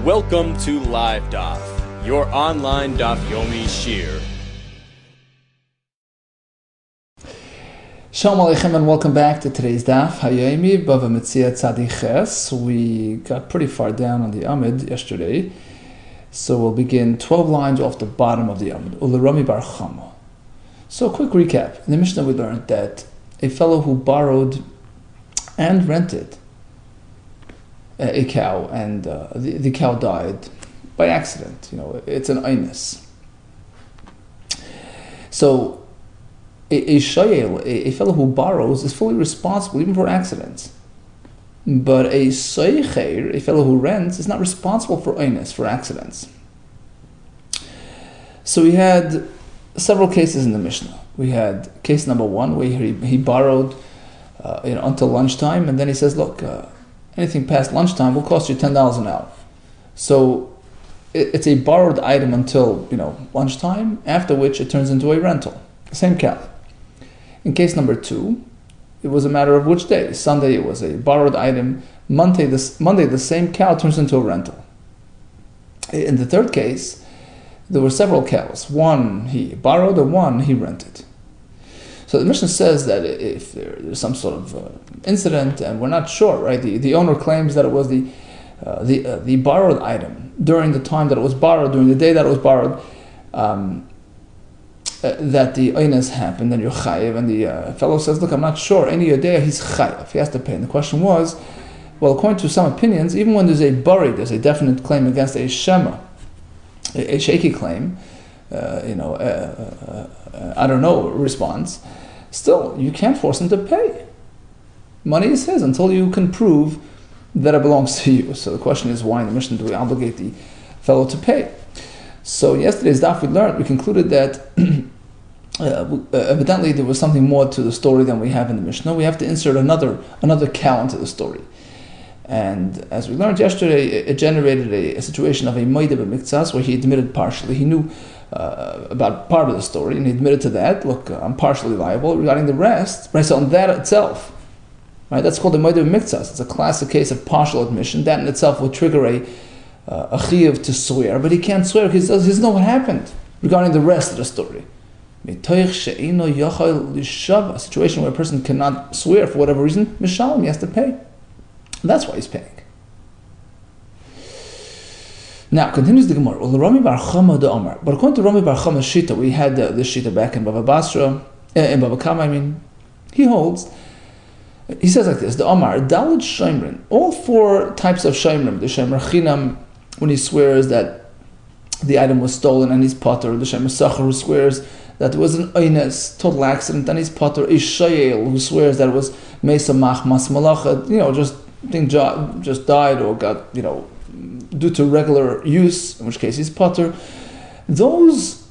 Welcome to Live DAF, your online DAF Yomi Shir. Shalom Aleichem and welcome back to today's DAF Hayomi Bava Metzia Tzadik Ches. We got pretty far down on the Amid yesterday, so we'll begin 12 lines off the bottom of the Amid. Ulerami Bar Chama. So, quick recap. In the Mishnah we learned that a fellow who borrowed and rented a cow, and the cow died by accident. It's an einus. So a shayel, a fellow who borrows, is fully responsible even for accidents. But a soicher, a fellow who rents, is not responsible for einus, for accidents. So we had several cases in the Mishnah. We had case number one where he borrowed until lunchtime, and then he says, look, anything past lunchtime will cost you $10 an hour. So it's a borrowed item until lunchtime, after which it turns into a rental. Same cow. In case number two, it was a matter of which day. Sunday it was a borrowed item. Monday the same cow turns into a rental. In the third case, there were several cows. One he borrowed and one he rented. So the Mishnah says that if there's some sort of incident and we're not sure, right? The owner claims that it was the borrowed item during the time that it was borrowed, during the day that it was borrowed, that the einus happened, then you're chayiv. And the fellow says, look, I'm not sure. Any day he's chayiv. He has to pay. And the question was, well, according to some opinions, even when there's a bari, there's a definite claim against a shema, a shaky claim, response, still, you can't force him to pay. Money is his until you can prove that it belongs to you. So the question is, why in the Mishnah do we obligate the fellow to pay? So yesterday's daf we concluded that evidently there was something more to the story than we have in the Mishnah. We have to insert another cow into the story. And as we learned yesterday, it generated a situation of a Bava Metzia where he admitted partially. He knew about part of the story, and he admitted to that. Look, I'm partially liable. Regarding the rest, right? So on that itself, right? That's called a Bava Metzia. It's a classic case of partial admission. That in itself will trigger a chiyuv to swear, but he can't swear because he doesn't know what happened regarding the rest of the story. A situation where a person cannot swear for whatever reason, mishalim, he has to pay. That's why he's paying. Now, continues the Gemara. But according to Rami Bar Chama's Shita, we had this Shita back in Bava Basra, in Bava Kama, he holds, he says like this, the Omar, Daled Shemrin, all four types of Shemrim, the Shemer Chinam, when he swears that the item was stolen and he's potter, the Shemer Sachar, who swears that it was an einus, total accident, and he's potter, a Shayel, who swears that it was Mesa Machmas Malacha, just died or got, due to regular use, in which case he's potter. Those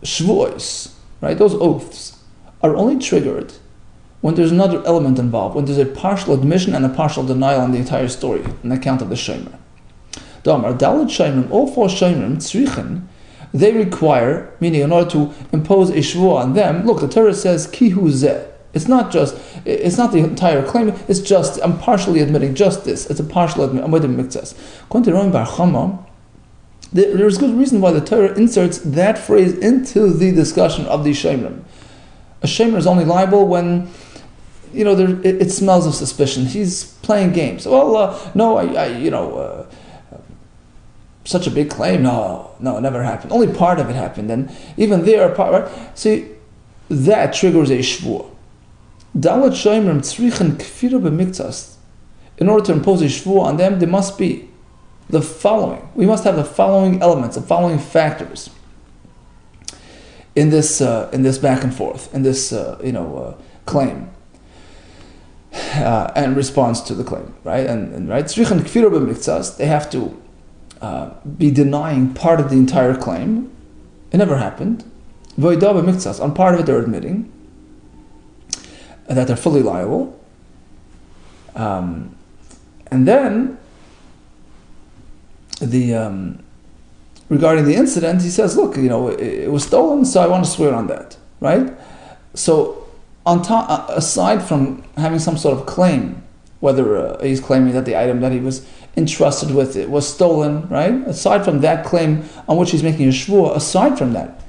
shvuos, right, those oaths, are only triggered when there's another element involved, when there's a partial admission and a partial denial on the entire story, on account of the shemer. Damar, Dalit Shemrim, all four Shemrim, Tzrichen, they require, meaning in order to impose a shvuah on them, look, the Torah says, Ki hu zeh. It's not the entire claim, it's just, I'm partially admitting just this. It's a partial admission. I'm Bava Metzia. According to Rami Bar Chama, there's good reason why the Torah inserts that phrase into the discussion of the Shemrim. A Shemer is only liable when, it smells of suspicion. He's playing games. Well, such a big claim. No, it never happened. Only part of it happened. And even there, right? See, that triggers a shvuah. Dalet Shemrim tzrichen kfira b'miktzas. In order to impose a shvuah on them, there must be the following. We must have the following elements, the following factors in this back and forth, in this claim and response to the claim, right? And right, tzrichen kfira b'miktzas. They have to be denying part of the entire claim. It never happened. Voida b'miktzas. On part of it, they're admitting that they're fully liable. And then regarding the incident, he says, look, it was stolen, so I want to swear on that, right? So on top, aside from having some sort of claim whether he's claiming that the item that he was entrusted with it was stolen, right? Aside from that claim on which he's making a shvuah, aside from that,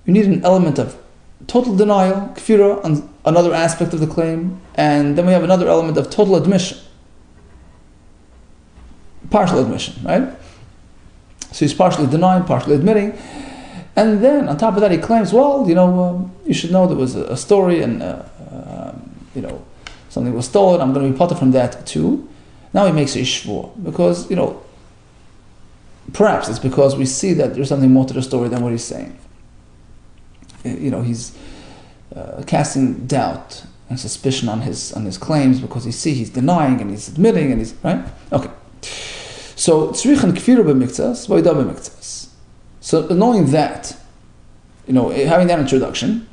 you need an element of total denial, kfira, on another aspect of the claim, and then we have another element of total admission, partial admission, right? So he's partially denying, partially admitting, and then on top of that he claims, well, you should know there was a story and something was stolen, I'm going to be potter from that too. Now he makes a shvuah because, perhaps it's because we see that there's something more to the story than what he's saying. He's casting doubt and suspicion on his claims because he's denying and he's admitting and he's, right? Okay. So, tzrichan kfira b'miktzas, v'oida b'miktzas. So, knowing that, having that introduction,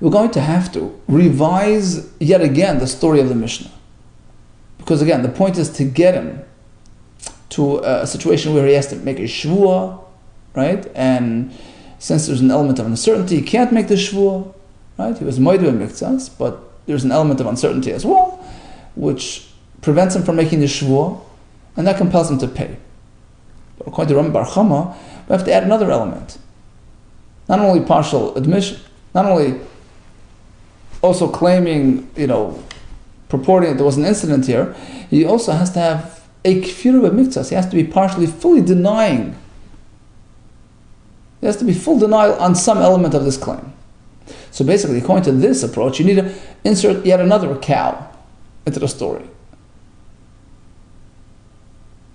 we're going to have to revise yet again the story of the Mishnah. Because again, the point is to get him to a situation where he has to make a shvuah, right? And since there's an element of uncertainty, he can't make the shvuah, right? He was moed b'miktzas, but there's an element of uncertainty as well, which prevents him from making the shvuah, and that compels him to pay. But according to Rambam Bar Chama, we have to add another element. Not only partial admission, not only also claiming, purporting that there was an incident here, he also has to have a kfira b'miktzas. He has to be fully denying. There has to be full denial on some element of this claim. So basically, according to this approach, you need to insert yet another cow into the story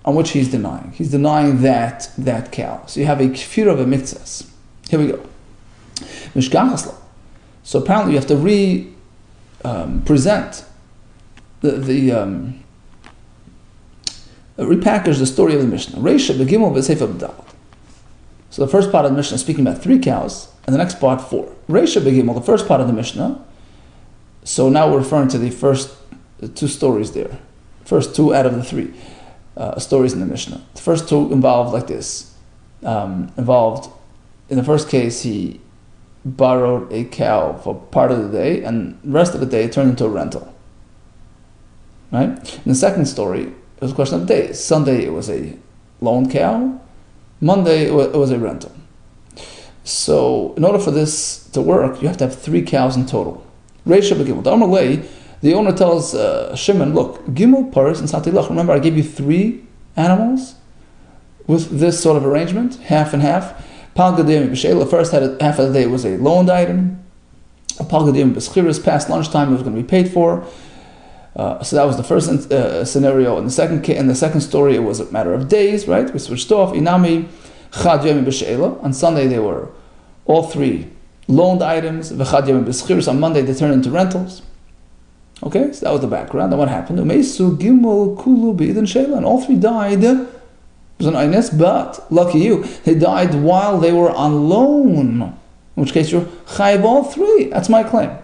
on which he's denying. He's denying that cow. So you have a kfira b'miktzas. Here we go. Mishkachas. So apparently you have to present repackage the story of the Mishnah. Reisha begimel v'seif b'dal. So the first part of the Mishnah is speaking about 3 cows, and the next part 4. Reisha begimel, the first part of the Mishnah. So now we're referring to the first 2 stories there. First 2 out of the 3 stories in the Mishnah. The first 2 involved like this. Involved, in the first case, he borrowed a cow for part of the day, and the rest of the day it turned into a rental. Right? In the second story, it was a question of days. Sunday it was a loaned cow. Monday it was a rental. So in order for this to work, you have to have 3 cows in total. Reisha begimel. The owner tells Shimon, look, gimel paris and satilach. Remember, I gave you 3 animals with this sort of arrangement, half and half. The first half of the day was a loaned item. Past lunchtime, it was going to be paid for. So that was the first scenario. In the second story, it was a matter of days, right? We switched off. Inami chad yom b'she'ela. On Sunday, they were all 3 loaned items. V'chad yom b'schiris. On Monday, they turned into rentals. Okay, so that was the background. And what happened? Umeisu gimel kulu b'idin she'ela. And all 3 died. It was an inus, but lucky you, they died while they were on loan. In which case, you're chayiv all 3. That's my claim.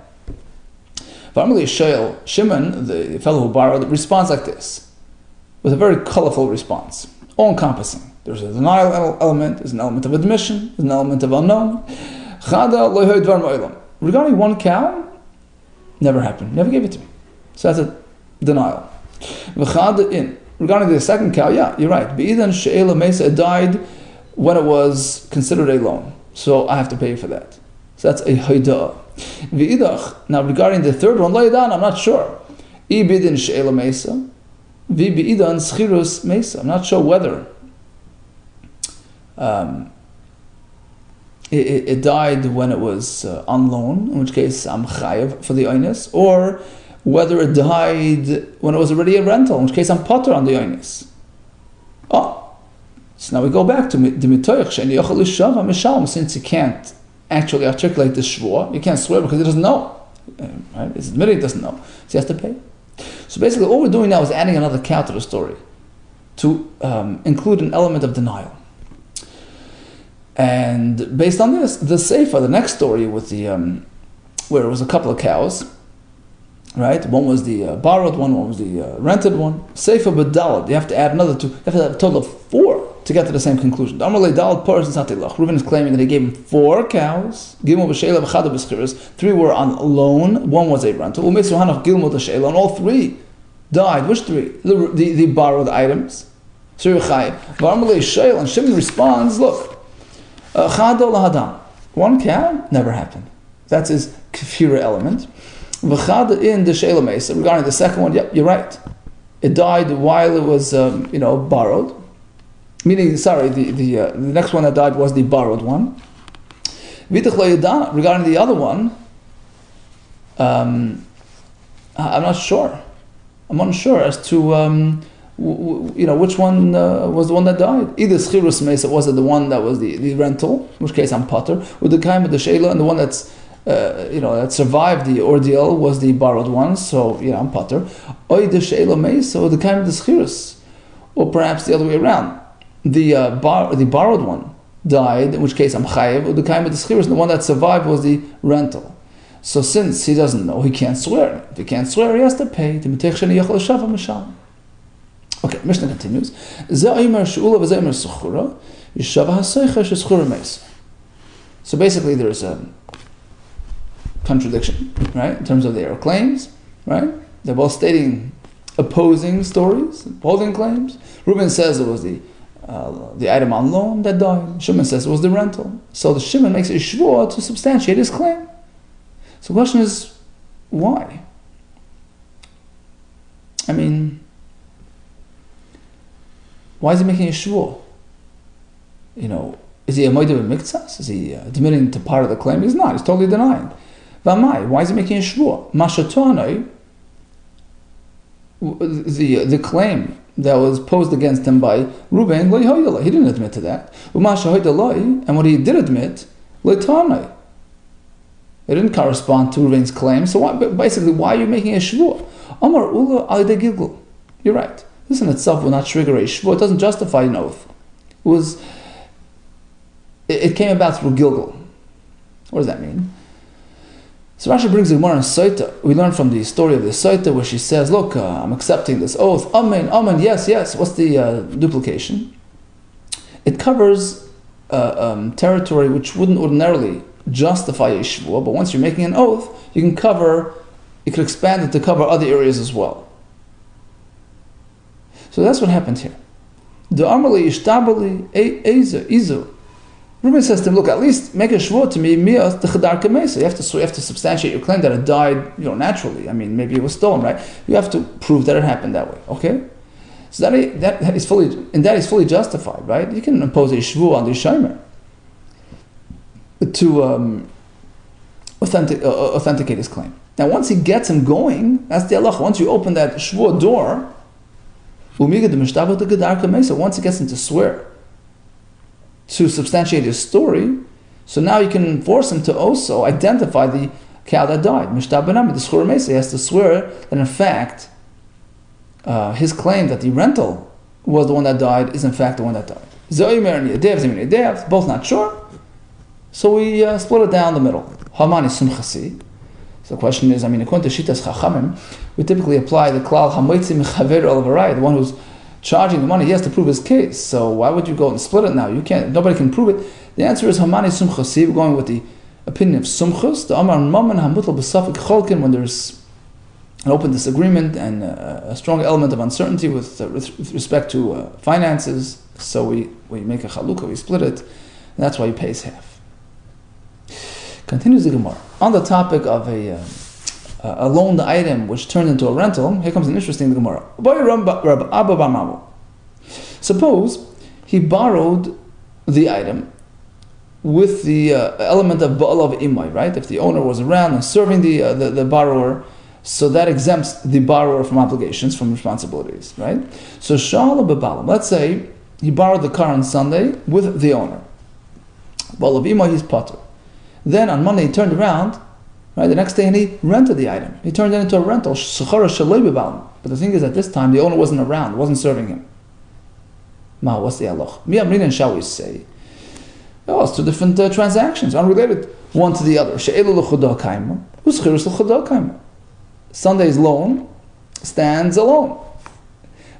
Shimon, the fellow who borrowed, responds like this, with a very colorful response, all-encompassing. There's a denial element, there's an element of admission, there's an element of unknown. Regarding 1 cow, never happened, never gave it to me. So that's a denial. Regarding the second cow, yeah, you're right. It died when it was considered a loan, so I have to pay for that. So that's a haida'ah. Now regarding the third one, I'm not sure. I'm not sure whether it died when it was on loan, in which case I'm chayiv for the oinus, or whether it died when it was already a rental, in which case I'm potter on the oinus. So now we go back to the mitoich since you can't actually articulate the shvuah, you can't swear because he doesn't know. Right? It's admitting he doesn't know. So he has to pay. So basically all we're doing now is adding another cow to the story to include an element of denial. And based on this, the Seifa, the next story with the where it was a couple of cows, right? One was the borrowed one was the rented one. Seifa b'dalad, you have to add another 2. You have to have a total of 4. to get to the same conclusion. Reuben is claiming that he gave him 4 cows. 3 were on loan, 1 was a rental. And all 3 died. Which 3? The borrowed items. And Shimon responds, look, 1 cow never happened. That's his kefira element. In the sheila mesa, regarding the second one, yep, you're right. It died while it was, borrowed. Meaning, sorry, the next one that died was the borrowed one. Regarding the other one, I'm not sure. I'm unsure as to which one was the one that died. Either schirus mesa, was it the one that was the rental, in which case I'm potter, or the kaim of the sheila, and the one that's that survived the ordeal was the borrowed one, so I'm potter. Or the sheila mesa, or the kaim of the schirus, or perhaps the other way around. The borrowed one died, in which case I'm chayiv, or the kaim of the schirus, and the one that survived was the rental. So since he doesn't know, he can't swear. If he can't swear, he has to pay. Okay, Mishnah continues. So basically there's a contradiction, right, in terms of their claims, right? They're both stating opposing stories, opposing claims. Reuben says it was the item on loan that died. Shimon says it was the rental. So the Shimon makes a shvua to substantiate his claim. So the question is, why? I mean, why is he making a shvua? Is he a moidev miktsas? Is he admitting to part of the claim? He's not. He's totally denying. V'amai, why is he making a shvua? Mashatonai, the claim that was posed against him by Reuben, he didn't admit to that. And what he did admit, it didn't correspond to Reuben's claim. So why are you making a shvua? Amar ula al gilgul. You're right. This in itself will not trigger a shvua. It doesn't justify an oath. It came about through gilgul. What does that mean? So Rashi brings the Gemara in Soita. We learn from the story of the Soita where she says, look, I'm accepting this oath. Amen, amen, yes. What's the duplication? It covers territory which wouldn't ordinarily justify a shvua, but once you're making an oath, you can expand it to cover other areas as well. So that's what happened here. The Amrli Ishtabali Izu. Reuben says to him, look, at least make a shvua to me, miyas the chadar kamesa. You have to substantiate your claim that it died, naturally. I mean, maybe it was stolen, right? You have to prove that it happened that way, okay? So that is fully justified, right? You can impose a shvua on the shomer to authenticate his claim. Now, once he gets him going, that's the halach. Once you open that shvua door, once he gets him to swear, to substantiate his story, so now you can force him to also identify the cow that died. He has to swear that in fact his claim that the rental was the one that died is in fact the one that died. Both not sure, so we split it down the middle. So the question is, according to Shitas Chachamim, we typically apply the klal hamoitzi mechaver al varai, the one who's charging the money, he has to prove his case. So why would you go and split it now? You can't. Nobody can prove it. The answer is Hamani Sumchasi. We're going with the opinion of Sumchus. The Amar Maman Hamutal B'Safik Cholkin, when there's an open disagreement and a strong element of uncertainty with respect to finances. So we make a chalukah, we split it, and that's why he pays half. Continues the Gemara on the topic of a loaned item which turned into a rental. Here comes an interesting Gemara. Suppose he borrowed the item with the element of ba'al of imay, right? If the owner was around and serving the borrower, so that exempts the borrower from obligations, from responsibilities, right? So shala b'balam. Let's say he borrowed the car on Sunday with the owner. Ba'al of imay, he's potter. Then on Monday he turned around, right, the next day, and he rented the item. He turned it into a rental. But the thing is, at this time, the owner wasn't around, wasn't serving him. What's the halach? Miyamrinan, shall we say? Oh, it's two different transactions, unrelated one to the other. Sunday's loan stands alone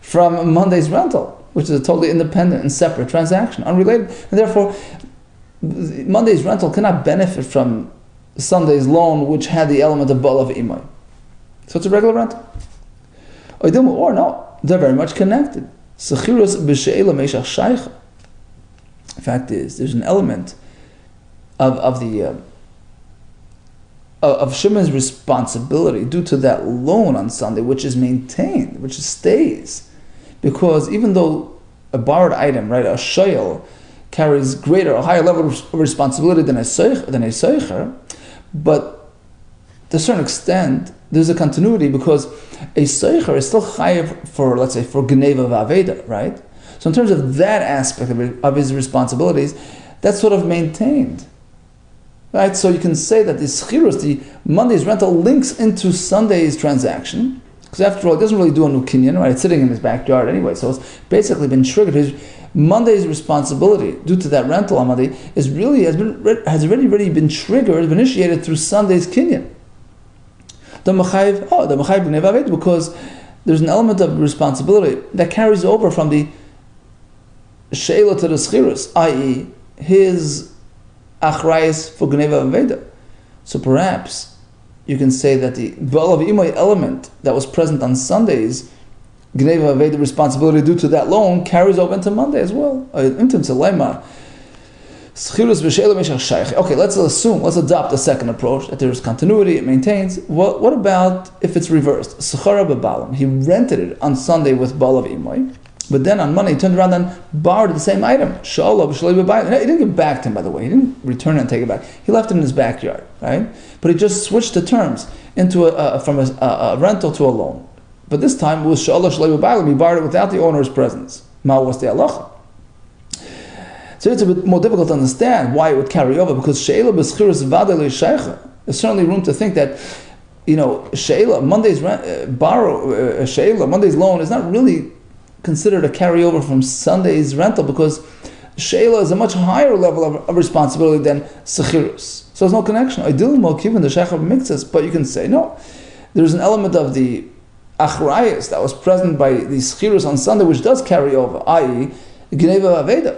from Monday's rental. which is a totally independent and separate transaction, unrelated, and therefore Monday's rental cannot benefit from Sunday's loan, which had the element of Bava Metzia. So it's a regular rental. Or no, they're very much connected. The fact is, there's an element of Shimon's responsibility due to that loan on Sunday, which is maintained, which stays, because even though a borrowed item, right, a shayel, carries a higher level of responsibility than a seicher, but to a certain extent, there's a continuity because a seicher is still chayav for, let's say, for gneva v'aveda, right? So in terms of that aspect of his responsibilities, that's sort of maintained, right? So you can say that the schirus, the Monday's rental, links into Sunday's transaction, because after all, it doesn't really do a new kinyan, right? It's sitting in his backyard anyway, so it's basically been triggered. Monday's responsibility due to that rental on Monday has already been triggered, initiated through Sunday's kinyan. Because there's an element of responsibility that carries over from the sheila to the schirus, i.e., his achrayis for gneva aveda. So perhaps you can say that the Bava Metzia element that was present on Sunday's gneva aveda responsibility due to that loan carries over into Monday as well. Okay, let's adopt the second approach, that there is continuity, it maintains. What about if it's reversed? He rented it on Sunday with Bava Metzia, but then on Monday he turned around and borrowed the same item. He didn't give it back to him, by the way. He didn't return it and take it back. He left it in his backyard, right? But he just switched the terms into from a rental to a loan. But this time it was Sha'ala Shalei B'Bailim. He borrowed it without the owner's presence. Ma was the halacha. So it's a bit more difficult to understand why it would carry over, because Sheila B'Schirus Vada L'Sheicha. There's certainly room to think that, Sheila, Monday's loan is not really considered a carryover from Sunday's rental, because Sheila is a much higher level of responsibility than Sechirus. So there's no connection. But you can say, no, there's an element of the achrayis that was present by the Sechirus on Sunday, which does carry over, i.e., Gneva Aveda.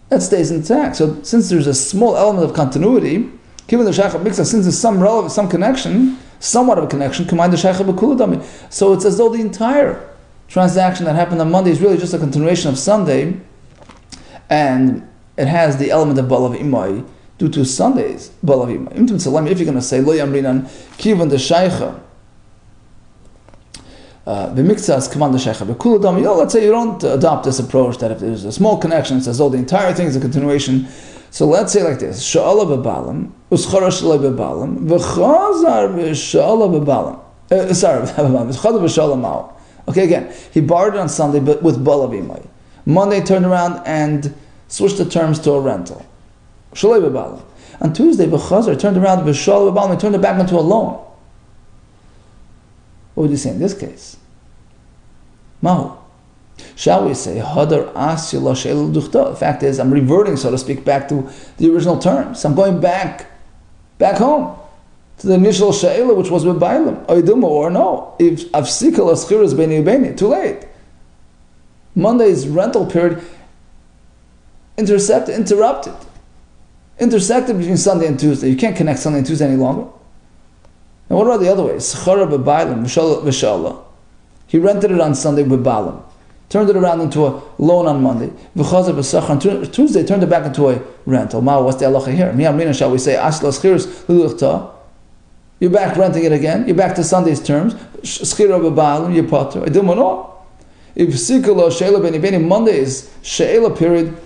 That stays intact. So since there's a small element of continuity, given the Shachar Miksa, since there's some connection, somewhat of a connection, combine the Shachar B'Kuladami. So it's as though the entire transaction that happened on Monday is really just a continuation of Sunday, and it has the element of Bava Metzia due to Sunday's Bava Metzia. If you're going to say Lo Yamrinan Kivan the Shaycha B'Miktsas Kaman the Shaycha B'Kuladami, let's say you don't adopt this approach that if there's a small connection, it's as though the entire thing is a continuation. So let's say like this: Sha'ala b'Balam, Uschara Shalei b'Balam, V'Chazar b'Sha'ala b'Balam. V'Chazar b'Sha'ala Ma'o. Okay, again, he borrowed it on Sunday, but with Bava Metzia. Monday turned around and switched the terms to a rental. Shalei b'Balam. On Tuesday, B'Chazar turned around b'Sha'ala b'Balam and turned it back into a loan. What would you say in this case? Mahu. Shall we say, Hadar Asyula Sheila Duchta? The fact is, I'm reverting, so to speak, back to the original terms. I'm going back home to the initial Sheila, which was with Bailam. Or no, if Afsikal Aschiras Beni Ubeni, too late. Monday's rental period intersected between Sunday and Tuesday. You can't connect Sunday and Tuesday any longer. And what about the other way? Schara b'Bailam, v'Shallah. He rented it on Sunday with Bailam, turned it around into a loan on Monday. V'Chazar b'Sachar on Tuesday, turned it back into a rental. Ma, what's the halacha here? Miyamrina, shall we say, Asla Schiras L'Luchta? You're back renting it again. You're back to Sunday's terms. Schira b'Bailam, you're potter. I don't know. If Sikala Sheila Beni Beni, Monday's Sheila period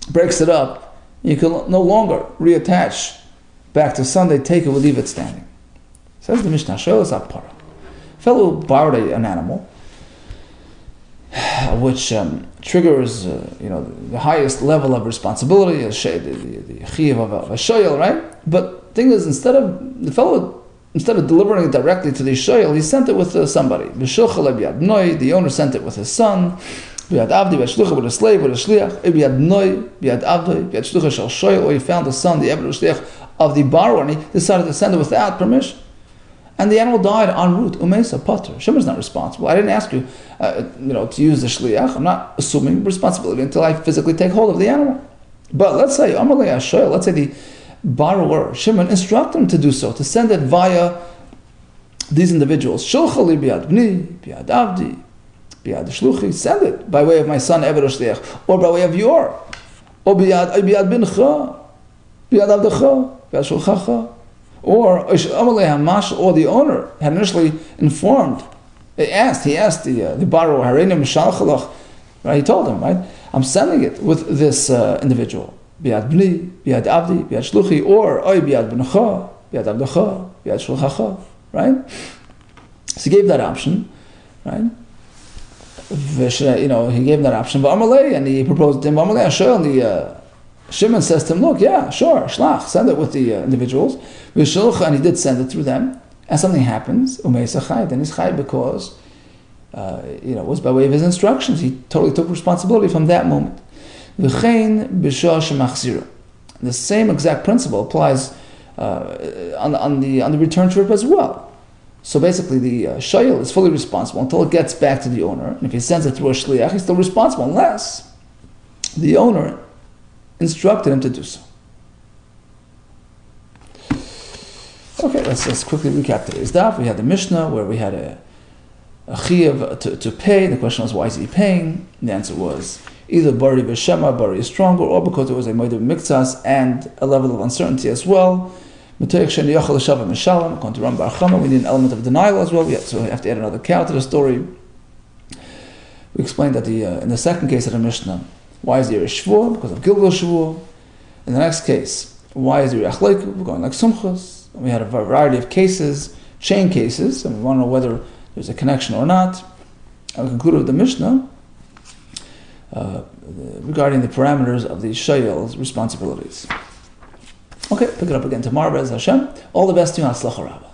breaks it up, you can no longer reattach back to Sunday, take it or leave it standing. Says the Mishnah, Sheila Zapara. Fellow borrowed an animal, which triggers the highest level of responsibility, the chiv of a shoyel, right? But the thing is, instead of delivering it directly to the shoyel, he sent it with somebody. The owner sent it with his son. With a slave, with a shliach. Or he found the son, the shliach of the borrower, and he decided to send it without permission. and the animal died en route, Umesa Potter. Shimon's not responsible. I didn't ask you, to use the shliach. I'm not assuming responsibility until I physically take hold of the animal. But let's say, let's say the borrower, Shimon, instruct him to do so, to send it via these individuals. Shulchali biad bni, biad avdi, biad shluchi. Send it by way of my son Eved Shliach, or by way of your, or biad bincha, biad avdecha, biad shulchacha. Or the owner had initially informed, he asked the borrower, right? He told him, right? I'm sending it with this individual. Biad bni, biad avdi, biad shluchi, or biad b'necha, biad avdecha, biad shulchacha, right? So he gave that option, right? He gave him that option. And he proposed to him, and the Shimon says to him, look, yeah, sure, shlach, send it with the individuals. And he did send it through them. And something happens, then he's chai because, it was by way of his instructions. He totally took responsibility from that moment. The same exact principle applies on the return trip as well. So basically, the shayil is fully responsible until it gets back to the owner. And if he sends it through a shliach, he's still responsible unless the owner instructed him to do so. Okay, let's quickly recap today's daf. We had the Mishnah where we had a chiyuv to pay. The question was, why is he paying? And the answer was either bari v'shema, bari is stronger, or because there was a moed of miktsas and a level of uncertainty as well. According to Ram Bar Chama, we need an element of denial as well. So we have to add another cow to the story. We explained that in the second case of the Mishnah, why is there a shvur? Because of Gilgal shvur. In the next case, why is there a achleiku? We're going like sumchas. We had a variety of cases, chain cases, and we want to know whether there's a connection or not. And we concluded with the Mishnah regarding the parameters of the shayil's responsibilities. Okay, pick it up again tomorrow, Be'ez Hashem. All the best to you, Hatzlacha Rabbah.